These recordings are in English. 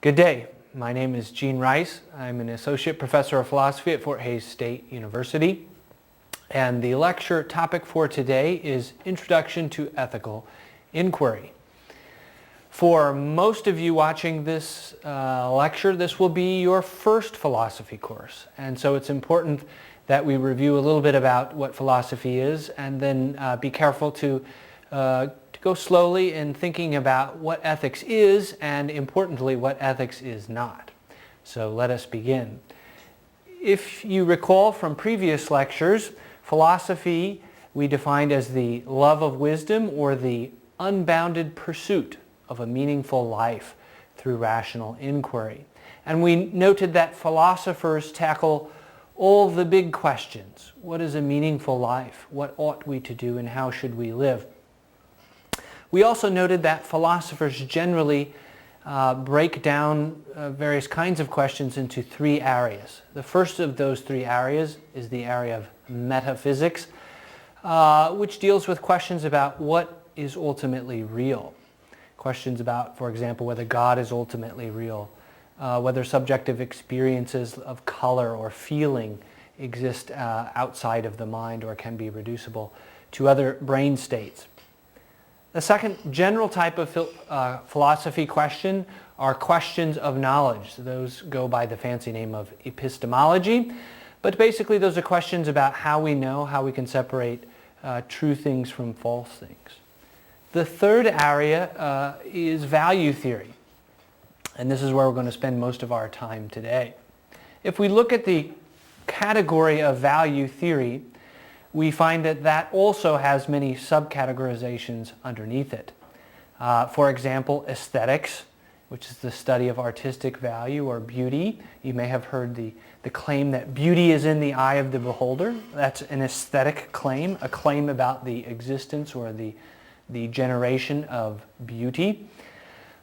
Good day. My name is Gene Rice. I'm an Associate Professor of Philosophy at Fort Hays State University. And the lecture topic for today is Introduction to Ethical Inquiry. For most of you watching this lecture, this will be your first philosophy course. And so it's important that we review a little bit about what philosophy is and then be careful to go slowly in thinking about what ethics is and, importantly, what ethics is not. So let us begin. If you recall from previous lectures, philosophy we defined as the love of wisdom or the unbounded pursuit of a meaningful life through rational inquiry. And we noted that philosophers tackle all the big questions. What is a meaningful life? What ought we to do and how should we live? We also noted that philosophers generally break down various kinds of questions into three areas. The first of those three areas is the area of metaphysics, which deals with questions about what is ultimately real. Questions about, for example, whether God is ultimately real, whether subjective experiences of color or feeling exist outside of the mind or can be reducible to other brain states. The second general type of philosophy question are questions of knowledge. Those go by the fancy name of epistemology, but basically those are questions about how we know, how we can separate true things from false things. The third area is value theory, and this is where we're going to spend most of our time today. If we look at the category of value theory, we find that that also has many subcategorizations underneath it. For example, aesthetics, which is the study of artistic value or beauty. You may have heard the claim that beauty is in the eye of the beholder. That's an aesthetic claim, a claim about the existence or the generation of beauty.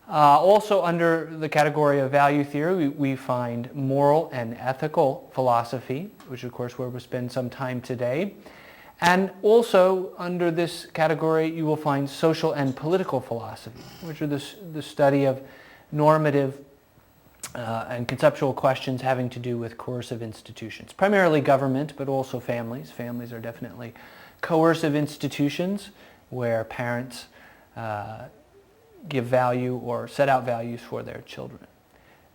Also under the category of value theory, we find moral and ethical philosophy, which of course where we'll spend some time today. And also under this category you will find social and political philosophy, which are the study of normative and conceptual questions having to do with coercive institutions. Primarily government, but also families. Families are definitely coercive institutions where parents give value or set out values for their children.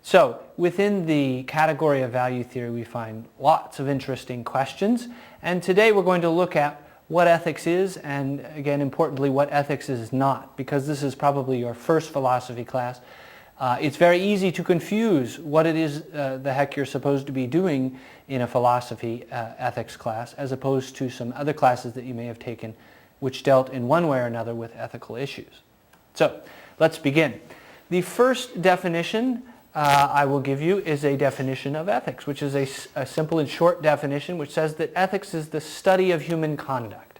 So within the category of value theory we find lots of interesting questions, and today we're going to look at what ethics is and, again, importantly, what ethics is not, because this is probably your first philosophy class. It's very easy to confuse what it is the heck you're supposed to be doing in a philosophy ethics class as opposed to some other classes that you may have taken which dealt in one way or another with ethical issues. So let's begin. The first definition I will give you is a definition of ethics, which is a simple and short definition which says that ethics is the study of human conduct.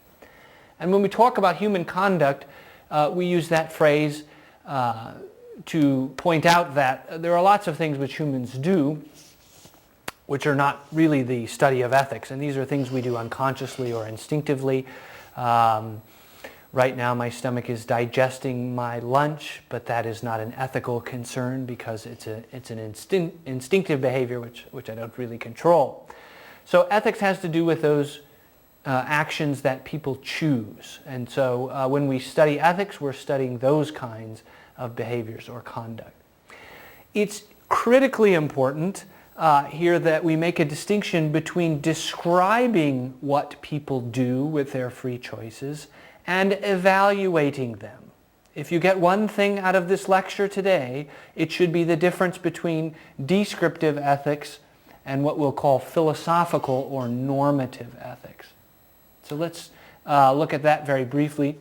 And when we talk about human conduct, we use that phrase to point out that there are lots of things which humans do which are not really the study of ethics, and these are things we do unconsciously or instinctively. Right now my stomach is digesting my lunch, but that is not an ethical concern because it's an instinctive behavior which I don't really control. So ethics has to do with those actions that people choose. And so when we study ethics, we're studying those kinds of behaviors or conduct. It's critically important here that we make a distinction between describing what people do with their free choices and evaluating them. If you get one thing out of this lecture today, it should be the difference between descriptive ethics and what we'll call philosophical or normative ethics. So let's look at that very briefly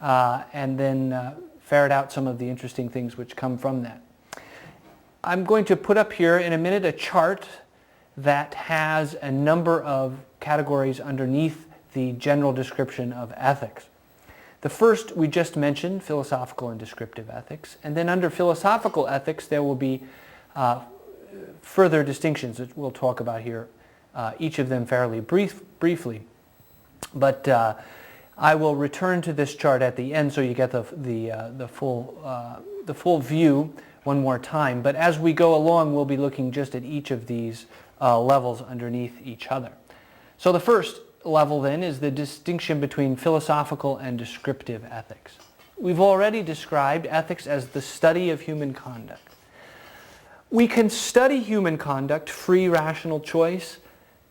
and then ferret out some of the interesting things which come from that. I'm going to put up here in a minute a chart that has a number of categories underneath the general description of ethics. The first we just mentioned, philosophical and descriptive ethics, and then under philosophical ethics there will be further distinctions that we'll talk about here, each of them fairly briefly. But I will return to this chart at the end so you get the full the full view one more time, but as we go along, we'll be looking just at each of these levels underneath each other. So the first level then is the distinction between philosophical and descriptive ethics. We've already described ethics as the study of human conduct. We can study human conduct, free rational choice,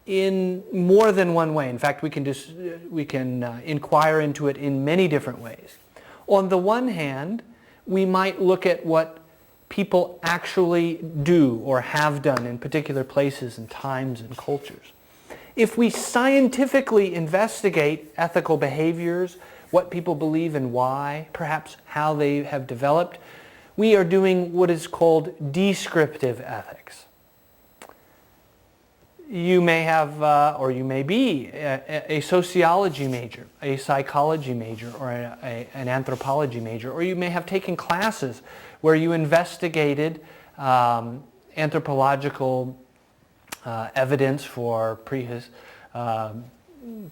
in more than one way. In fact, we can inquire into it in many different ways. On the one hand, we might look at what people actually do or have done in particular places and times and cultures. If we scientifically investigate ethical behaviors, what people believe and why, perhaps how they have developed, we are doing what is called descriptive ethics. You may have, or you may be, a sociology major, a psychology major, or an anthropology major, or you may have taken classes where you investigated anthropological evidence for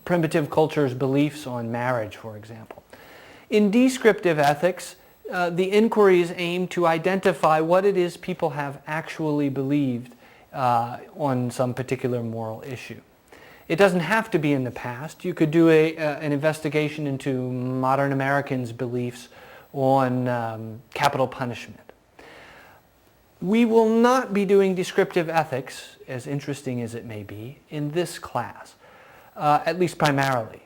primitive cultures' beliefs on marriage, for example. In descriptive ethics, the inquiry is aimed to identify what it is people have actually believed on some particular moral issue. It doesn't have to be in the past. You could do an investigation into modern Americans' beliefs on capital punishment. We will not be doing descriptive ethics, as interesting as it may be, in this class, at least primarily.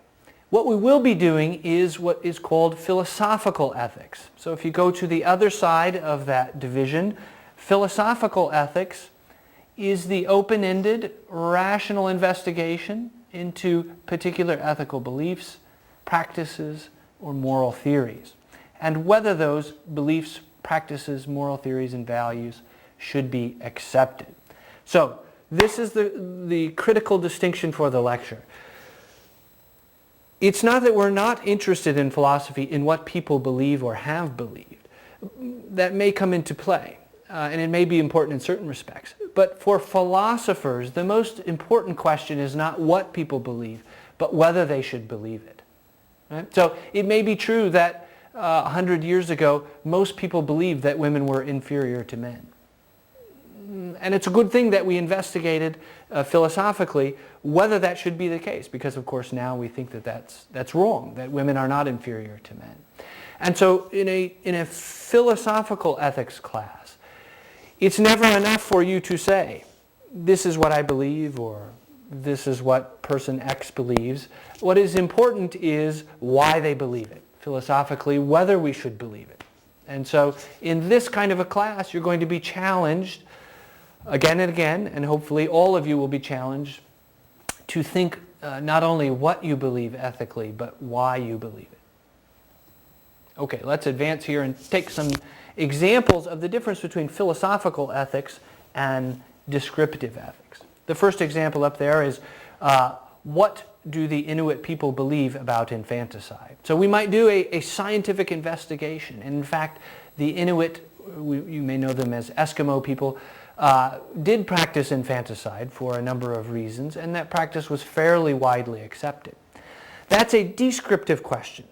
What we will be doing is what is called philosophical ethics. So if you go to the other side of that division, philosophical ethics is the open-ended, rational investigation into particular ethical beliefs, practices, or moral theories, and whether those beliefs, practices, moral theories, and values should be accepted. So this is the critical distinction for the lecture. It's not that we're not interested in philosophy in what people believe or have believed. That may come into play, and it may be important in certain respects. But for philosophers, the most important question is not what people believe, but whether they should believe it. Right? So it may be true that 100 years ago, most people believed that women were inferior to men. And it's a good thing that we investigated philosophically whether that should be the case, because of course now we think that that's wrong, that women are not inferior to men. And so in a philosophical ethics class, it's never enough for you to say, this is what I believe, or this is what person X believes. What is important is why they believe it, philosophically, whether we should believe it. And so in this kind of a class, you're going to be challenged again and again, and hopefully all of you will be challenged to think not only what you believe ethically, but why you believe it. Okay, let's advance here and take some examples of the difference between philosophical ethics and descriptive ethics. The first example up there is what do the Inuit people believe about infanticide? So we might do a scientific investigation. And in fact, the Inuit, you may know them as Eskimo people, did practice infanticide for a number of reasons, and that practice was fairly widely accepted. That's a descriptive question.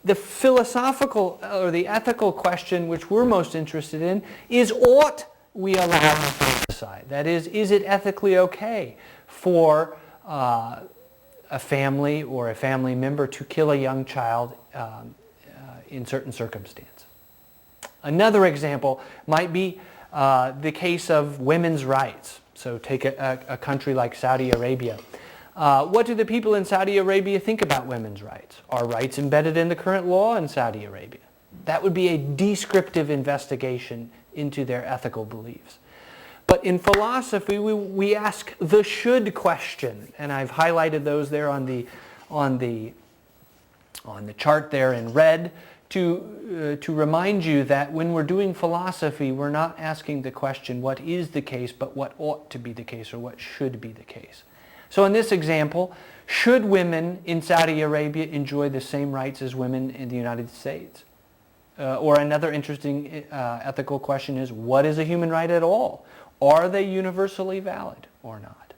The philosophical or the ethical question which we're most interested in is, ought we allow infanticide? That is it ethically okay for a family or a family member to kill a young child in certain circumstances? Another example might be the case of women's rights. So take a country like Saudi Arabia. What do the people in Saudi Arabia think about women's rights? Are rights embedded in the current law in Saudi Arabia? That would be a descriptive investigation into their ethical beliefs. But in philosophy, we ask the should question, and I've highlighted those there on the chart there in red to remind you that when we're doing philosophy, we're not asking the question what is the case, but what ought to be the case or what should be the case. So in this example, should women in Saudi Arabia enjoy the same rights as women in the United States? Or another interesting ethical question is, what is a human right at all? Are they universally valid or not?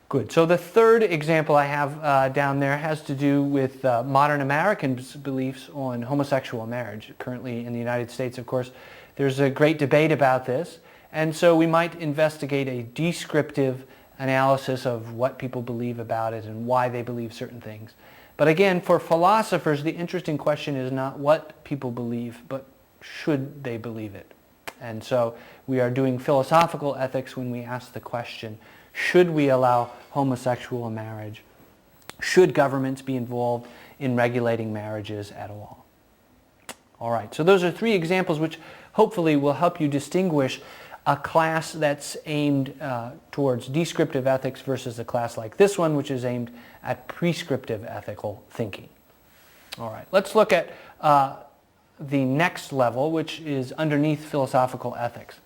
Good. So the third example I have down there has to do with modern Americans' beliefs on homosexual marriage. Currently in the United States, of course, there's a great debate about this. And so we might investigate a descriptive analysis of what people believe about it and why they believe certain things. But again, for philosophers, the interesting question is not what people believe, but should they believe it? And so we are doing philosophical ethics when we ask the question, should we allow homosexual marriage? Should governments be involved in regulating marriages at all? All right, so those are three examples which hopefully will help you distinguish a class that's aimed towards descriptive ethics versus a class like this one, which is aimed at prescriptive ethical thinking. All right, let's look at the next level, which is underneath philosophical ethics.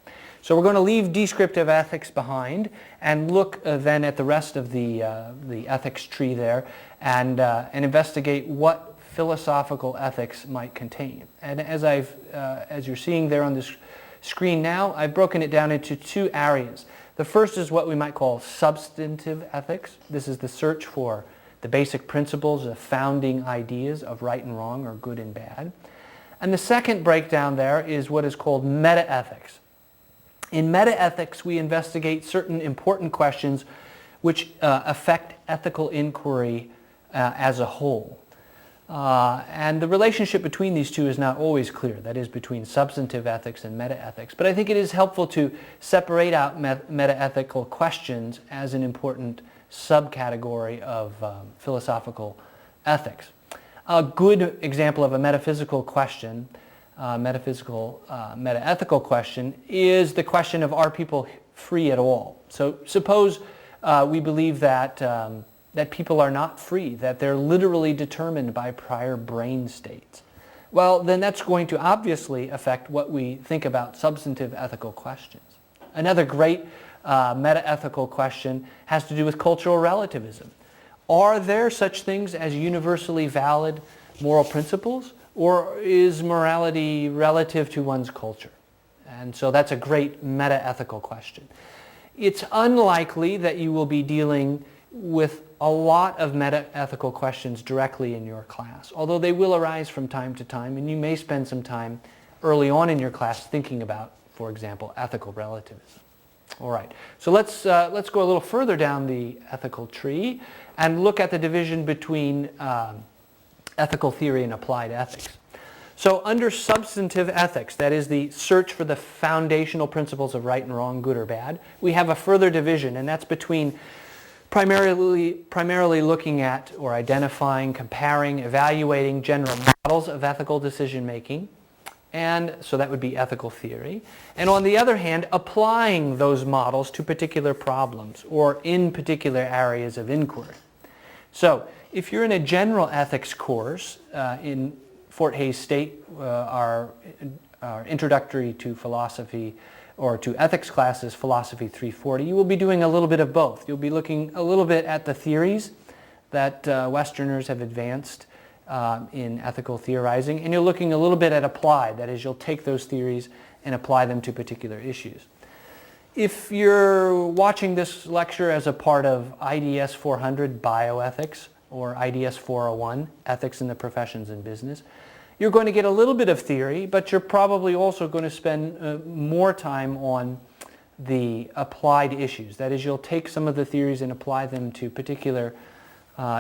So we're going to leave descriptive ethics behind and look then at the rest of the ethics tree there and investigate what philosophical ethics might contain. And as you're seeing there on this screen now, I've broken it down into two areas. The first is what we might call substantive ethics. This is the search for the basic principles, the founding ideas of right and wrong or good and bad. And the second breakdown there is what is called metaethics. In metaethics, we investigate certain important questions which affect ethical inquiry as a whole. And the relationship between these two is not always clear, that is between substantive ethics and metaethics. But I think it is helpful to separate out metaethical questions as an important subcategory of philosophical ethics. A good example of a metaphysical question, metaethical question, is the question of are people free at all? So suppose we believe that that people are not free, that they're literally determined by prior brain states. Well, then that's going to obviously affect what we think about substantive ethical questions. Another great metaethical question has to do with cultural relativism. Are there such things as universally valid moral principles, or is morality relative to one's culture? And so that's a great metaethical question. It's unlikely that you will be dealing with a lot of metaethical questions directly in your class, although they will arise from time to time, and you may spend some time early on in your class thinking about, for example, ethical relativism. All right, so let's go a little further down the ethical tree and look at the division between ethical theory and applied ethics. So under substantive ethics, that is the search for the foundational principles of right and wrong, good or bad, we have a further division, and that's between primarily looking at or identifying, comparing, evaluating general models of ethical decision making, and so that would be ethical theory. And on the other hand, applying those models to particular problems or in particular areas of inquiry. So if you're in a general ethics course in Fort Hays State, our introductory to philosophy or to ethics classes, Philosophy 340, you will be doing a little bit of both. You'll be looking a little bit at the theories that Westerners have advanced in ethical theorizing, and you're looking a little bit at applied. That is, you'll take those theories and apply them to particular issues. If you're watching this lecture as a part of IDS 400 Bioethics or IDS 401 Ethics in the Professions and Business, you're going to get a little bit of theory, but you're probably also going to spend more time on the applied issues. That is, you'll take some of the theories and apply them to particular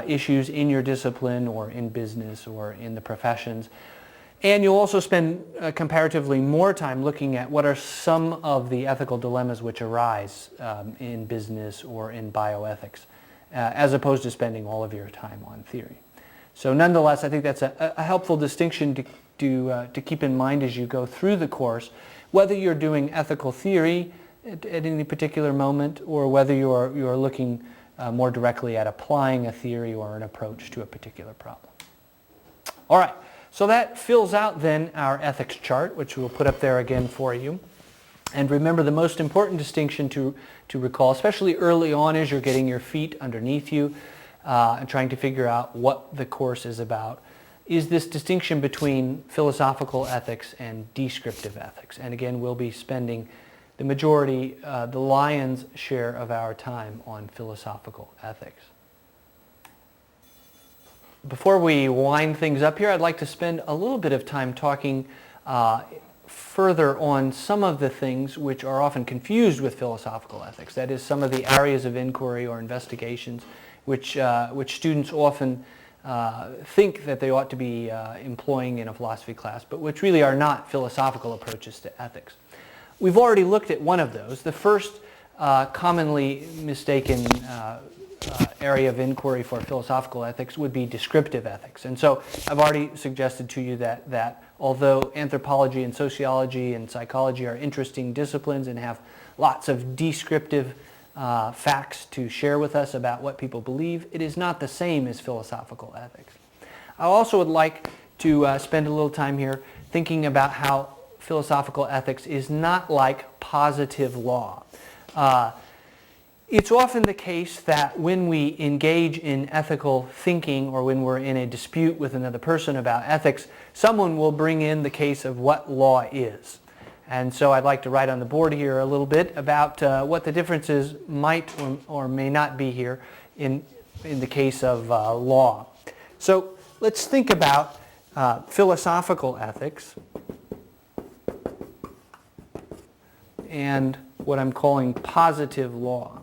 issues in your discipline or in business or in the professions. And you'll also spend comparatively more time looking at what are some of the ethical dilemmas which arise in business or in bioethics, as opposed to spending all of your time on theory. So nonetheless, I think that's a helpful distinction to keep in mind as you go through the course, whether you're doing ethical theory at any particular moment or whether you're looking more directly at applying a theory or an approach to a particular problem. All right, so that fills out then our ethics chart, which we'll put up there again for you. And remember, the most important distinction to recall, especially early on as you're getting your feet underneath you and trying to figure out what the course is about, is this distinction between philosophical ethics and descriptive ethics. And again, we'll be spending the majority, the lion's share of our time on philosophical ethics. Before we wind things up here, I'd like to spend a little bit of time talking further on some of the things which are often confused with philosophical ethics. That is, some of the areas of inquiry or investigations which students often think that they ought to be employing in a philosophy class, but which really are not philosophical approaches to ethics. We've already looked at one of those. The first commonly mistaken area of inquiry for philosophical ethics would be descriptive ethics. And so I've already suggested to you that although anthropology and sociology and psychology are interesting disciplines and have lots of descriptive facts to share with us about what people believe, it is not the same as philosophical ethics. I also would like to spend a little time here thinking about how philosophical ethics is not like positive law. It's often the case that when we engage in ethical thinking or when we're in a dispute with another person about ethics, someone will bring in the case of what law is. And so I'd like to write on the board here a little bit about what the differences might or may not be here in the case of law. So let's think about philosophical ethics and what I'm calling positive law.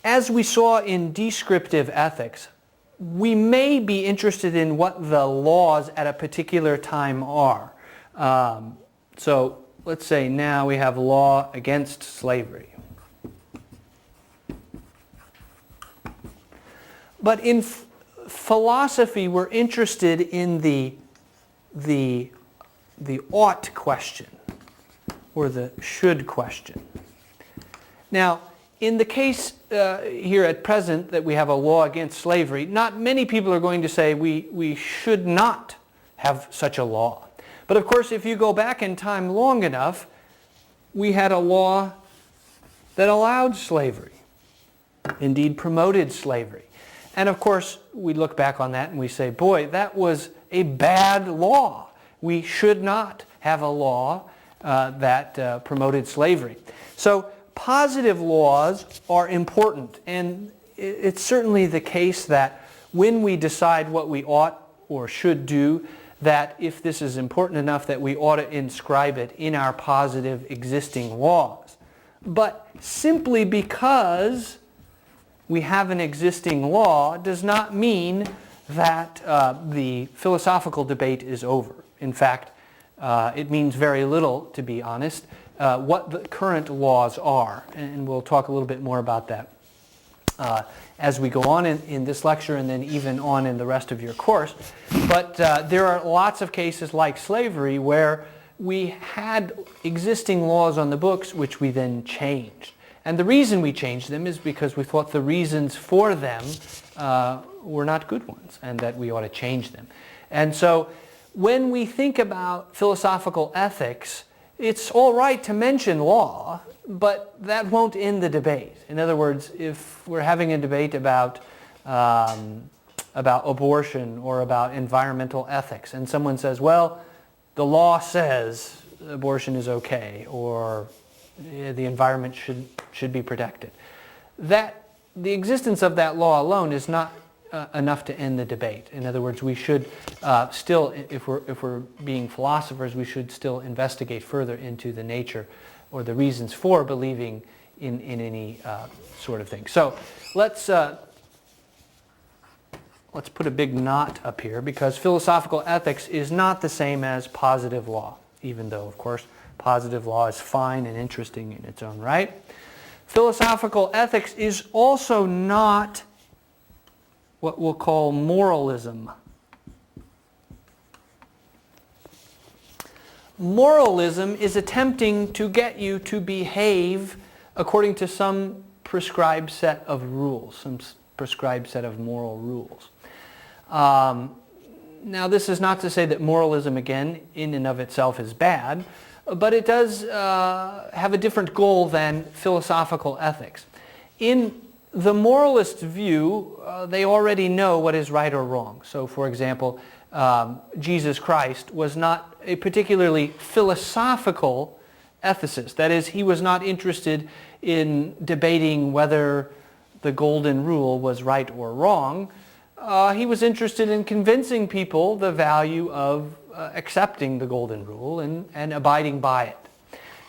As we saw in descriptive ethics, we may be interested in what the laws at a particular time are. So let's say now we have law against slavery. But in philosophy, we're interested in the ought question or the should question. Now, in the case here at present that we have a law against slavery, not many people are going to say we should not have such a law. But of course, if you go back in time long enough, we had a law that allowed slavery, indeed promoted slavery. And of course, we look back on that and we say, boy, that was a bad law. We should not have a law that promoted slavery. So positive laws are important, and it's certainly the case that when we decide what we ought or should do, that if this is important enough that we ought to inscribe it in our positive existing laws. But simply because we have an existing law does not mean that the philosophical debate is over. In fact, it means very little, to be honest, what the current laws are. And we'll talk a little bit more about that as we go on in this lecture and then even on in the rest of your course. But there are lots of cases like slavery where we had existing laws on the books which we then changed. And the reason we changed them is because we thought the reasons for them were not good ones and that we ought to change them. And so when we think about philosophical ethics, it's all right to mention law, but that won't end the debate. In other words, if we're having a debate about abortion or about environmental ethics, and someone says, well, the law says abortion is okay, or the environment should be protected, that the existence of that law alone is not enough to end the debate. In other words, we should still, if we're being philosophers, we should still investigate further into the nature or the reasons for believing in any sort of thing. So let's put a big knot up here, because philosophical ethics is not the same as positive law, even though, of course, positive law is fine and interesting in its own right. Philosophical ethics is also not what we'll call moralism. Moralism is attempting to get you to behave according to some prescribed set of rules, some prescribed set of moral rules. Now, this is not to say that moralism, again, in and of itself is bad, but it does have a different goal than philosophical ethics. In the moralist view, they already know what is right or wrong. So, for example, Jesus Christ was not a particularly philosophical ethicist. That is, he was not interested in debating whether the golden rule was right or wrong. He was interested in convincing people the value of accepting the golden rule and abiding by it.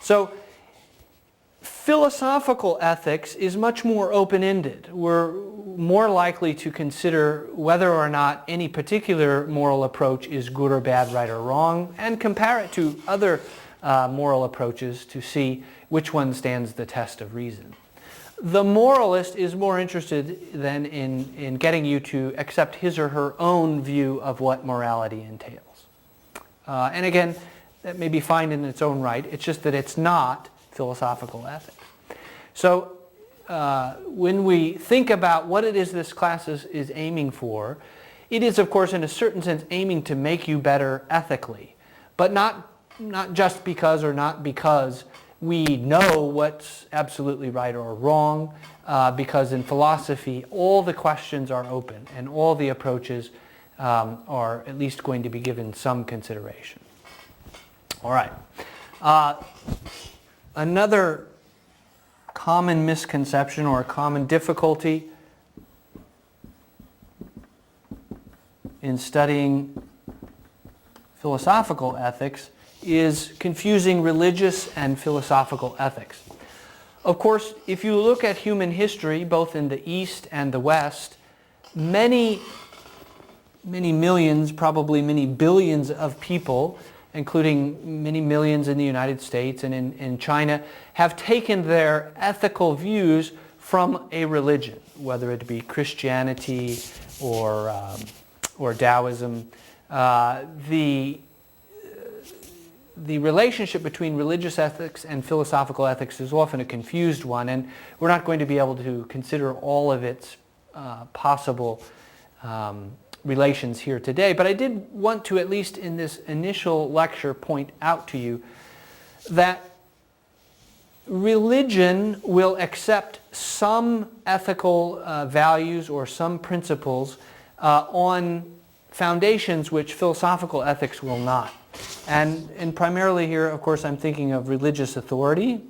So philosophical ethics is much more open-ended. We're more likely to consider whether or not any particular moral approach is good or bad, right or wrong, and compare it to other moral approaches to see which one stands the test of reason. The moralist is more interested than in getting you to accept his or her own view of what morality entails. And again, that may be fine in its own right. It's just that it's not philosophical ethics. So when we think about what it is this class is aiming for, it is, of course, in a certain sense, aiming to make you better ethically, but not just because we know what's absolutely right or wrong, because in philosophy, all the questions are open and all the approaches are at least going to be given some consideration. All right. Another common misconception or a common difficulty in studying philosophical ethics is confusing religious and philosophical ethics. Of course, if you look at human history, both in the East and the West, many millions, probably many billions of people, including many millions in the United States and in China, have taken their ethical views from a religion, whether it be Christianity or Taoism. The relationship between religious ethics and philosophical ethics is often a confused one, and we're not going to be able to consider all of its possible relations here today. But I did want to, at least in this initial lecture, point out to you that religion will accept some ethical values or some principles on foundations which philosophical ethics will not. And primarily here, of course, I'm thinking of religious authority,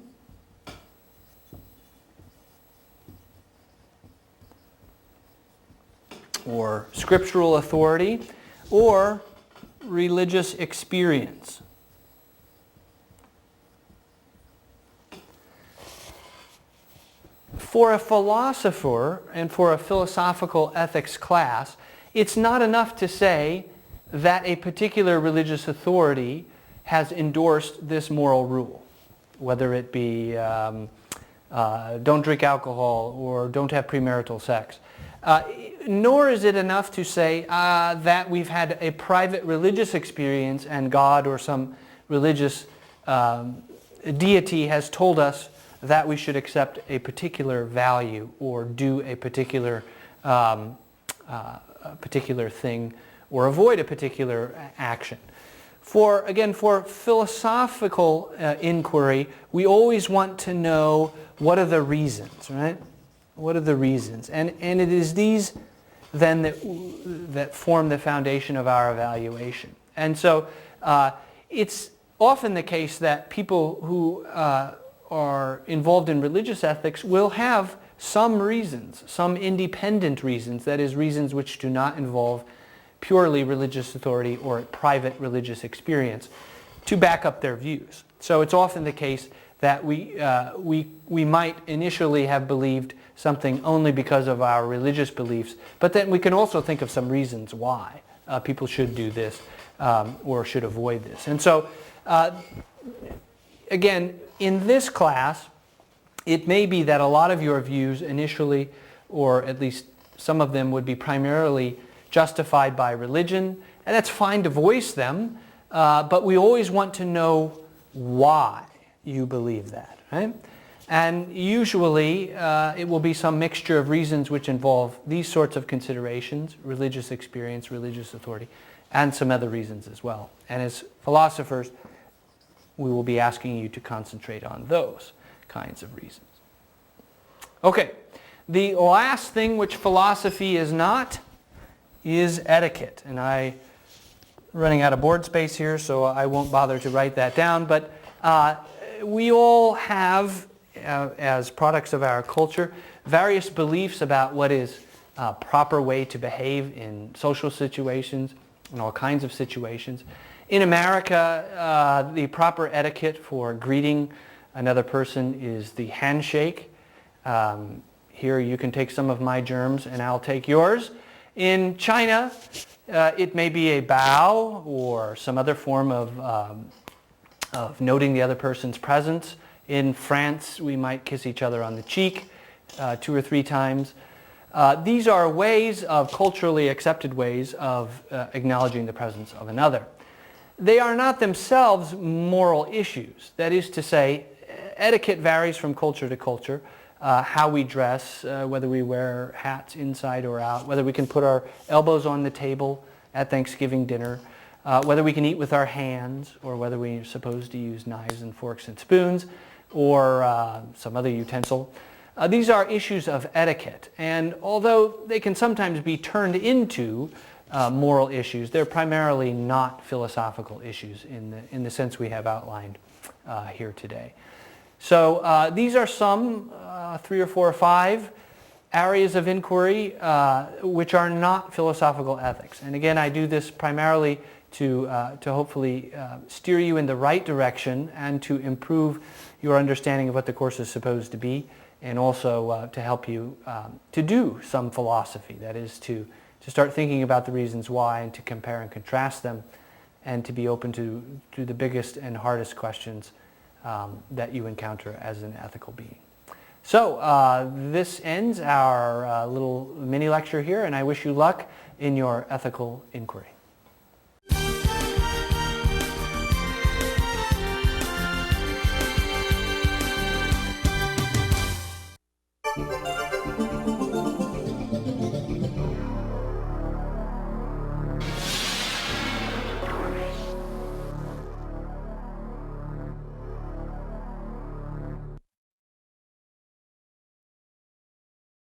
or scriptural authority, or religious experience. For a philosopher and for a philosophical ethics class, it's not enough to say that a particular religious authority has endorsed this moral rule, whether it be don't drink alcohol or don't have premarital sex. Nor is it enough to say that we've had a private religious experience and God or some religious deity has told us that we should accept a particular value or do a particular thing or avoid a particular action. For philosophical inquiry, we always want to know what are the reasons, right? What are the reasons? And it is these then that form the foundation of our evaluation. And so it's often the case that people who are involved in religious ethics will have some reasons, some independent reasons, that is, reasons which do not involve purely religious authority or private religious experience, to back up their views. So it's often the case that we might initially have believed something only because of our religious beliefs, but then we can also think of some reasons why people should do this or should avoid this. And so, again, in this class, it may be that a lot of your views initially, or at least some of them, would be primarily justified by religion, and that's fine to voice them, but we always want to know why you believe that, right? And usually it will be some mixture of reasons which involve these sorts of considerations: religious experience, religious authority, and some other reasons as well. And as philosophers, we will be asking you to concentrate on those kinds of reasons. Okay, the last thing which philosophy is not is etiquette. And I running out of board space here, so I won't bother to write that down, but we all have, as products of our culture, various beliefs about what is a proper way to behave in social situations, in all kinds of situations. In America, the proper etiquette for greeting another person is the handshake. Here you can take some of my germs and I'll take yours. In China, it may be a bow or some other form of noting the other person's presence. In France, we might kiss each other on the cheek 2 or 3 times. These are ways of culturally accepted ways of acknowledging the presence of another. They are not themselves moral issues. That is to say, etiquette varies from culture to culture. How we dress, whether we wear hats inside or out, whether we can put our elbows on the table at Thanksgiving dinner, whether we can eat with our hands, or whether we're supposed to use knives and forks and spoons, or some other utensil. These are issues of etiquette, and although they can sometimes be turned into moral issues, they're primarily not philosophical issues in the sense we have outlined here today. So these are some 3 or 4 or 5 areas of inquiry which are not philosophical ethics. And again, I do this primarily to hopefully steer you in the right direction and to improve your understanding of what the course is supposed to be, and also to help you to do some philosophy. That is to start thinking about the reasons why and to compare and contrast them, and to be open to the biggest and hardest questions that you encounter as an ethical being. So this ends our little mini lecture here, and I wish you luck in your ethical inquiry.